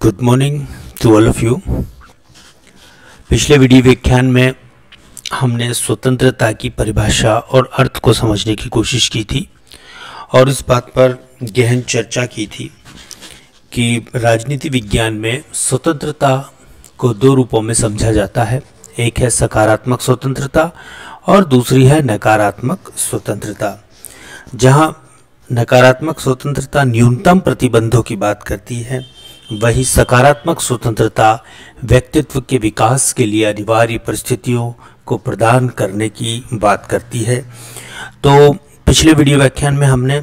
Good morning to all of you. पिछले video व्याख्यान में हमने स्वतंत्रता की परिभाषा और अर्थ को समझने की कोशिश की थी और इस बात पर गहन चर्चा की थी कि राजनीति विज्ञान में स्वतंत्रता को दो रूपों में समझा जाता है। एक है सकारात्मक स्वतंत्रता और दूसरी है नकारात्मक स्वतंत्रता। जहां नकारात्मक स्वतंत्रता न्यूनतम प्रतिबंधों की बात करती है, वही सकारात्मक स्वतंत्रता व्यक्तित्व के विकास के लिए अनिवार्य परिस्थितियों को प्रदान करने की बात करती है। तो पिछले वीडियो व्याख्यान में हमने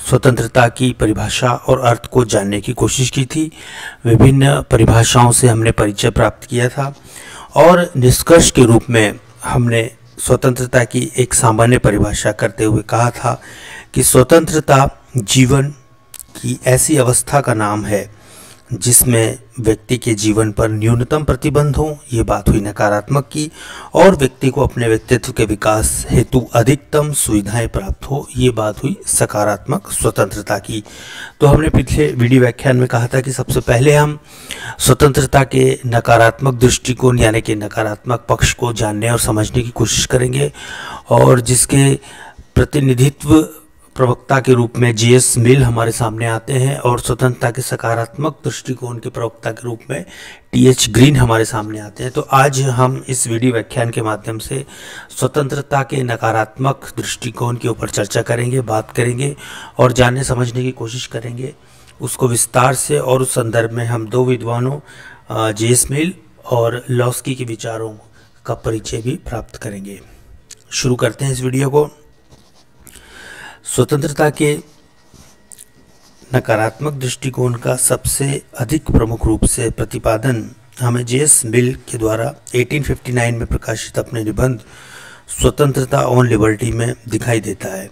स्वतंत्रता की परिभाषा और अर्थ को जानने की कोशिश की थी। विभिन्न परिभाषाओं से हमने परिचय प्राप्त किया था और निष्कर्ष के रूप में हमने स्वतंत्रता की एक सामान्य परिभाषा करते हुए कहा था कि स्वतंत्रता जीवन की ऐसी अवस्था का नाम है जिसमें व्यक्ति के जीवन पर न्यूनतम प्रतिबंध हो, ये बात हुई नकारात्मक की, और व्यक्ति को अपने व्यक्तित्व के विकास हेतु अधिकतम सुविधाएं प्राप्त हो, ये बात हुई सकारात्मक स्वतंत्रता की। तो हमने पिछले वीडियो व्याख्यान में कहा था कि सबसे पहले हम स्वतंत्रता के नकारात्मक दृष्टिकोण यानी कि नकारात्मक पक्ष को जानने और समझने की कोशिश करेंगे, और जिसके प्रतिनिधित्व प्रवक्ता के रूप में जे.एस. मिल हमारे सामने आते हैं और स्वतंत्रता के सकारात्मक दृष्टिकोण के प्रवक्ता के रूप में टी.एच. ग्रीन हमारे सामने आते हैं। तो आज हम इस वीडियो व्याख्यान के माध्यम से स्वतंत्रता के नकारात्मक दृष्टिकोण के ऊपर चर्चा करेंगे, बात करेंगे और जानने समझने की कोशिश करेंगे उसको विस्तार से। और उस संदर्भ में हम दो विद्वानों जे.एस. मिल और लॉस्की के विचारों का परिचय भी प्राप्त करेंगे। शुरू करते हैं इस वीडियो को। स्वतंत्रता के नकारात्मक दृष्टिकोण का सबसे अधिक प्रमुख रूप से प्रतिपादन हमें जे.एस. मिल के द्वारा 1859 में प्रकाशित अपने निबंध स्वतंत्रता ऑन लिबर्टी में दिखाई देता है।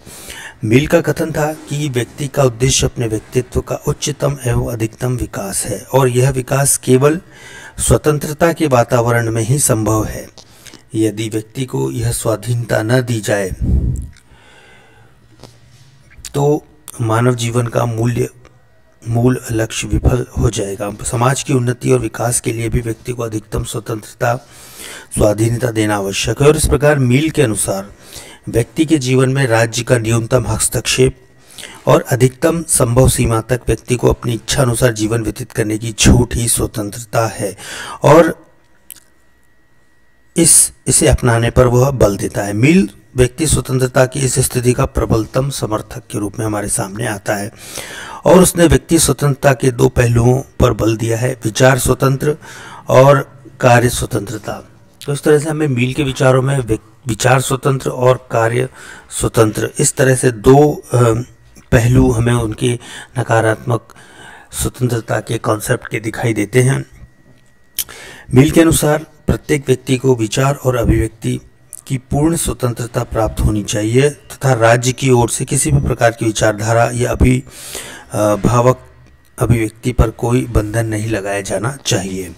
मिल का कथन था कि व्यक्ति का उद्देश्य अपने व्यक्तित्व का उच्चतम एवं अधिकतम विकास है और यह विकास केवल स्वतंत्रता के वातावरण में ही संभव है। यदि व्यक्ति को यह स्वाधीनता न दी जाए तो मानव जीवन का मूल लक्ष्य विफल हो जाएगा। समाज की उन्नति और विकास के लिए भी व्यक्ति को अधिकतम स्वतंत्रता, स्वाधीनता देना आवश्यक है। और इस प्रकार मिल के अनुसार व्यक्ति के जीवन में राज्य का न्यूनतम हस्तक्षेप और अधिकतम संभव सीमा तक व्यक्ति को अपनी इच्छा अनुसार जीवन व्यतीत करने की छूट ही स्वतंत्रता है, और इसे अपनाने पर वह बल देता है। मिल व्यक्ति स्वतंत्रता की इस स्थिति का प्रबलतम समर्थक के रूप में हमारे सामने आता है और उसने व्यक्ति स्वतंत्रता के दो पहलुओं पर बल दिया है, विचार स्वतंत्र और कार्य स्वतंत्रता। तो इस तरह से हमें मिल के विचारों में विचार स्वतंत्र और कार्य स्वतंत्र, इस तरह से दो पहलू हमें उनके नकारात्मक स्वतंत्रता के कॉन्सेप्ट के दिखाई देते हैं। मिल के अनुसार प्रत्येक व्यक्ति को विचार और अभिव्यक्ति की पूर्ण स्वतंत्रता प्राप्त होनी चाहिए तथा राज्य की ओर से किसी भी प्रकार की विचारधारा या भावक अभिव्यक्ति पर कोई बंधन नहीं लगाया जाना चाहिए।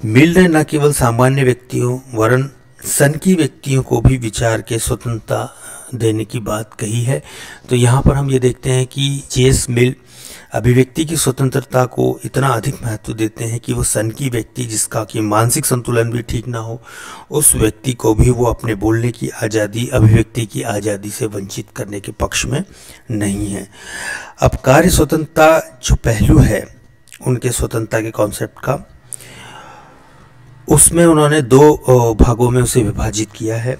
मिल ने न केवल सामान्य व्यक्तियों वरन सनकी व्यक्तियों को भी विचार के स्वतंत्रता देने की बात कही है। तो यहाँ पर हम ये देखते हैं कि जे.एस. मिल अभिव्यक्ति की स्वतंत्रता को इतना अधिक महत्व देते हैं कि वो सनकी व्यक्ति जिसका कि मानसिक संतुलन भी ठीक ना हो, उस व्यक्ति को भी वो अपने बोलने की आज़ादी, अभिव्यक्ति की आज़ादी से वंचित करने के पक्ष में नहीं है। अब कार्य स्वतंत्रता जो पहलू है उनके स्वतंत्रता के कॉन्सेप्ट का, उसमें उन्होंने दो भागों में उसे विभाजित किया है।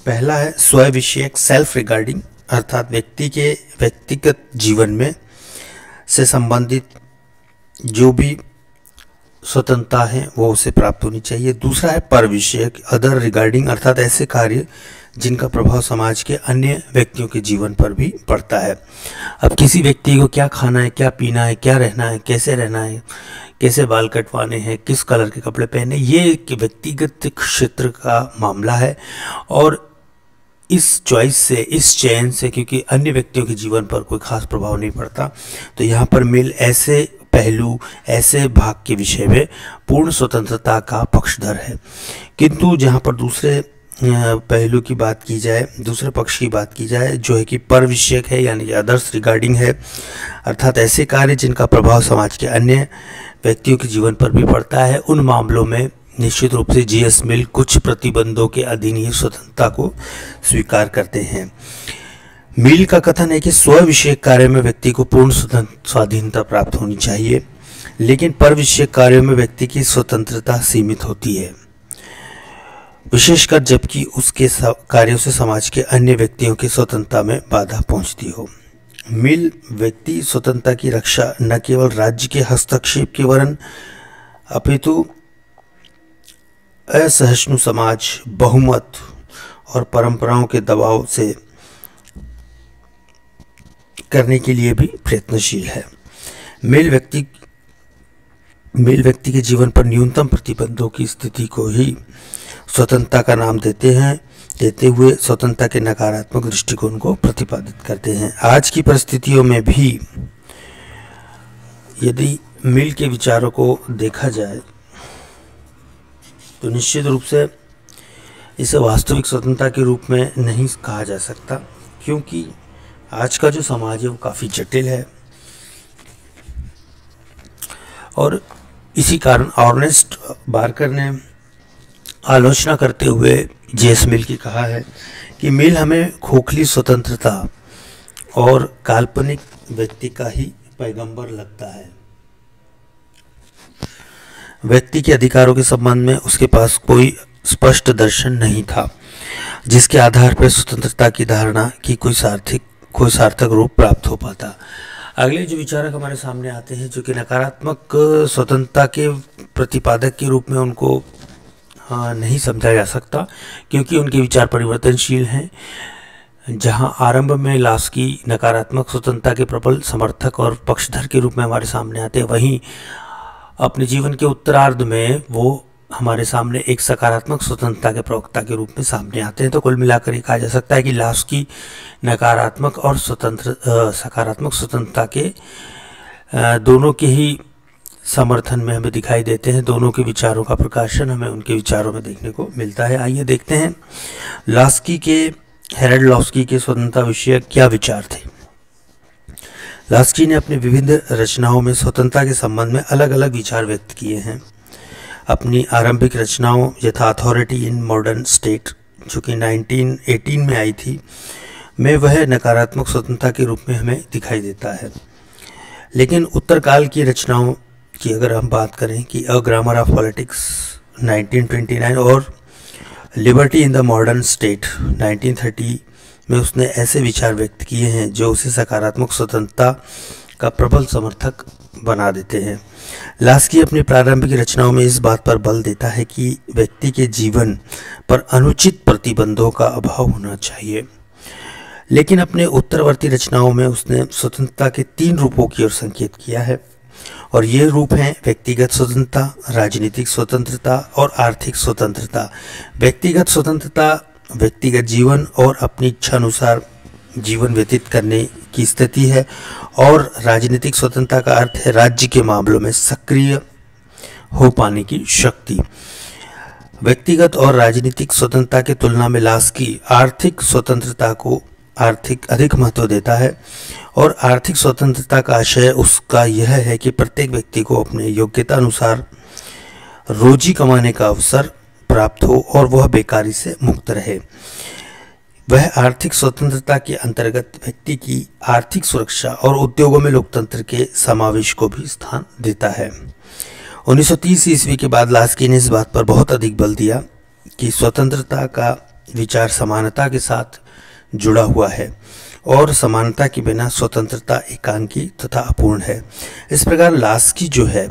पहला है स्वयं विषयक, सेल्फ रिगार्डिंग, अर्थात व्यक्ति के व्यक्तिगत जीवन में से संबंधित जो भी स्वतंत्रता है वो उसे प्राप्त होनी चाहिए। दूसरा है पर विषयक, अदर रिगार्डिंग, अर्थात ऐसे कार्य जिनका प्रभाव समाज के अन्य व्यक्तियों के जीवन पर भी पड़ता है। अब किसी व्यक्ति को क्या खाना है, क्या पीना है, क्या रहना है, कैसे बाल कटवाने हैं, किस कलर के कपड़े पहने, ये एक व्यक्तिगत क्षेत्र का मामला है और इस चॉइस से, इस चयन से, क्योंकि अन्य व्यक्तियों के जीवन पर कोई खास प्रभाव नहीं पड़ता, तो यहाँ पर मिल ऐसे पहलू, ऐसे भाग के विषय में पूर्ण स्वतंत्रता का पक्षधर है। किंतु जहाँ पर दूसरे पहलू की बात की जाए, दूसरे पक्ष की बात की जाए, जो है कि पर विषयक है, यानी अदर्स रिगार्डिंग है, अर्थात ऐसे कार्य जिनका प्रभाव समाज के अन्य व्यक्तियों के जीवन पर भी पड़ता है, उन मामलों में निश्चित रूप से जीएस मिल कुछ प्रतिबंधों के अधीन ही स्वतंत्रता को स्वीकार करते हैं। मिल का कथन है कि स्व विषयक कार्य में व्यक्ति को पूर्ण स्वाधीनता प्राप्त होनी चाहिए, लेकिन पर विषयक कार्यों में व्यक्ति की स्वतंत्रता सीमित होती है, विशेषकर जबकि उसके कार्यों से समाज के अन्य व्यक्तियों की स्वतंत्रता में बाधा पहुंचती हो। मिल व्यक्ति स्वतंत्रता की रक्षा न केवल राज्य के हस्तक्षेप के वरन अपितु असहिष्णु समाज, बहुमत और परंपराओं के दबाव से करने के लिए भी प्रयत्नशील है। मिल व्यक्ति के जीवन पर न्यूनतम प्रतिबंधों की स्थिति को ही स्वतंत्रता का नाम देते हुए स्वतंत्रता के नकारात्मक दृष्टिकोण को प्रतिपादित करते हैं। आज की परिस्थितियों में भी यदि मिल के विचारों को देखा जाए तो निश्चित रूप से इसे वास्तविक स्वतंत्रता के रूप में नहीं कहा जा सकता, क्योंकि आज का जो समाज है वो काफ़ी जटिल है और इसी कारण ऑर्नेस्ट बार्कर ने आलोचना करते हुए जेएस मिल की कहा है कि मिल हमें खोखली स्वतंत्रता और काल्पनिक व्यक्ति का ही पैगंबर लगता है। व्यक्ति के अधिकारों के संबंध में उसके पास कोई स्पष्ट दर्शन नहीं था, जिसके आधार पर स्वतंत्रता की धारणा की कोई सार्थक रूप प्राप्त हो पाता। अगले जो विचारक हमारे सामने आते हैं, जो कि नकारात्मक स्वतंत्रता के प्रतिपादक के रूप में उनको नहीं समझा जा सकता, क्योंकि उनके विचार परिवर्तनशील हैं। जहां आरंभ में लास्की नकारात्मक स्वतंत्रता के प्रबल समर्थक और पक्षधर के रूप में हमारे सामने आते हैं, वहीं अपने जीवन के उत्तरार्ध में वो हमारे सामने एक सकारात्मक स्वतंत्रता के प्रवक्ता के रूप में सामने आते हैं। तो कुल मिलाकर ये कहा जा सकता है कि लास्की नकारात्मक और सकारात्मक स्वतंत्रता के दोनों के ही समर्थन में हमें दिखाई देते हैं। दोनों के विचारों का प्रकाशन हमें उनके विचारों में देखने को मिलता है। आइए देखते हैं हेराल्ड लास्की के स्वतंत्रता विषय क्या विचार थे। लास्की ने अपनी विभिन्न रचनाओं में स्वतंत्रता के संबंध में अलग अलग विचार व्यक्त किए हैं। अपनी आरंभिक रचनाओं यथा अथॉरिटी इन मॉडर्न स्टेट, जो कि 1918 में आई थी, में वह नकारात्मक स्वतंत्रता के रूप में हमें दिखाई देता है। लेकिन उत्तरकाल की रचनाओं की अगर हम बात करें कि अ ग्रामर ऑफ पॉलिटिक्स 1929 और liberty in the modern state 1930 में उसने ऐसे विचार व्यक्त किए हैं जो उसे सकारात्मक स्वतंत्रता का प्रबल समर्थक बना देते हैं। लास्की अपनी प्रारंभिक रचनाओं में इस बात पर बल देता है कि व्यक्ति के जीवन पर अनुचित प्रतिबंधों का अभाव होना चाहिए, लेकिन अपने उत्तरवर्ती रचनाओं में उसने स्वतंत्रता के 3 रूपों की ओर संकेत किया है, और ये रूप हैं व्यक्तिगत स्वतंत्रता, राजनीतिक स्वतंत्रता और आर्थिक स्वतंत्रता। व्यक्तिगत स्वतंत्रता व्यक्तिगत जीवन और अपनी इच्छा अनुसार जीवन व्यतीत करने की स्थिति है, और राजनीतिक स्वतंत्रता का अर्थ है राज्य के मामलों में सक्रिय हो पाने की शक्ति। व्यक्तिगत और राजनीतिक स्वतंत्रता की तुलना में लास्की आर्थिक स्वतंत्रता को अधिक महत्व देता है, और आर्थिक स्वतंत्रता का आशय उसका यह है कि प्रत्येक व्यक्ति को अपने योग्यता अनुसार रोजी कमाने का अवसर प्राप्त हो और वह बेकारी से मुक्त रहे। वह आर्थिक स्वतंत्रता के अंतर्गत व्यक्ति की आर्थिक सुरक्षा और उद्योगों में लोकतंत्र के समावेश को भी स्थान देता है। 1930 ईस्वी के बाद लास्की ने इस बात पर बहुत अधिक बल दिया कि स्वतंत्रता का विचार समानता के साथ जुड़ा हुआ है, और समानता के बिना स्वतंत्रता एकांकी तथा अपूर्ण है। इस प्रकार लास्की जो है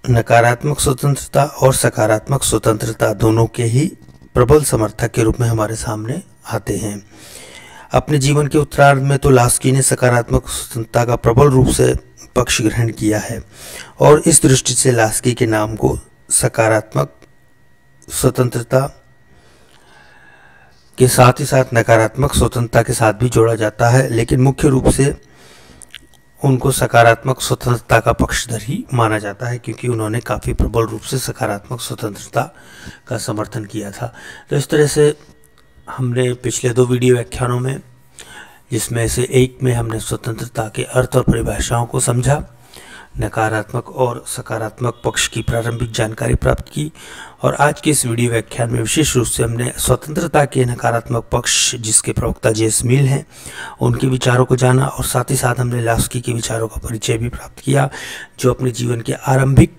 नकारात्मक स्वतंत्रता और सकारात्मक स्वतंत्रता दोनों के ही प्रबल समर्थक के रूप में हमारे सामने आते हैं। अपने जीवन के उत्तरार्ध में तो लास्की ने सकारात्मक स्वतंत्रता का प्रबल रूप से पक्ष ग्रहण किया है, और इस दृष्टि से लास्की के नाम को सकारात्मक स्वतंत्रता के साथ ही साथ नकारात्मक स्वतंत्रता के साथ भी जोड़ा जाता है, लेकिन मुख्य रूप से उनको सकारात्मक स्वतंत्रता का पक्षधर ही माना जाता है, क्योंकि उन्होंने काफ़ी प्रबल रूप से सकारात्मक स्वतंत्रता का समर्थन किया था। तो इस तरह से हमने पिछले 2 वीडियो व्याख्यानों में, जिसमें से एक में हमने स्वतंत्रता के अर्थ और परिभाषाओं को समझा, नकारात्मक और सकारात्मक पक्ष की प्रारंभिक जानकारी प्राप्त की, और आज के इस वीडियो व्याख्यान में विशेष रूप से हमने स्वतंत्रता के नकारात्मक पक्ष, जिसके प्रवक्ता जेम्स मिल हैं, उनके विचारों को जाना, और साथ ही साथ हमने लास्की के विचारों का परिचय भी प्राप्त किया, जो अपने जीवन के आरंभिक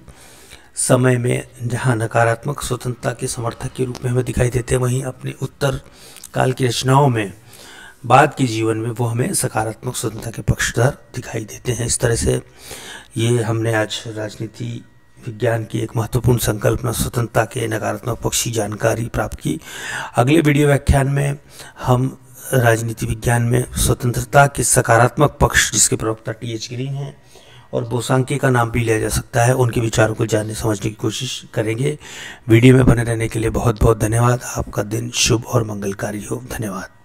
समय में जहाँ नकारात्मक स्वतंत्रता के समर्थक के रूप में हमें दिखाई देते हैं, वहीं अपने उत्तर काल की रचनाओं में बाद के जीवन में वो हमें सकारात्मक स्वतंत्रता के पक्षधर दिखाई देते हैं। इस तरह से ये हमने आज राजनीति विज्ञान की एक महत्वपूर्ण संकल्पना स्वतंत्रता के नकारात्मक पक्ष की जानकारी प्राप्त की। अगले वीडियो व्याख्यान में हम राजनीति विज्ञान में स्वतंत्रता के सकारात्मक पक्ष, जिसके प्रवक्ता टी.एच. ग्रीन हैं और बोसांके का नाम भी लिया जा सकता है, उनके विचारों को जानने समझने की कोशिश करेंगे। वीडियो में बने रहने के लिए बहुत बहुत धन्यवाद। आपका दिन शुभ और मंगलकारी हो। धन्यवाद।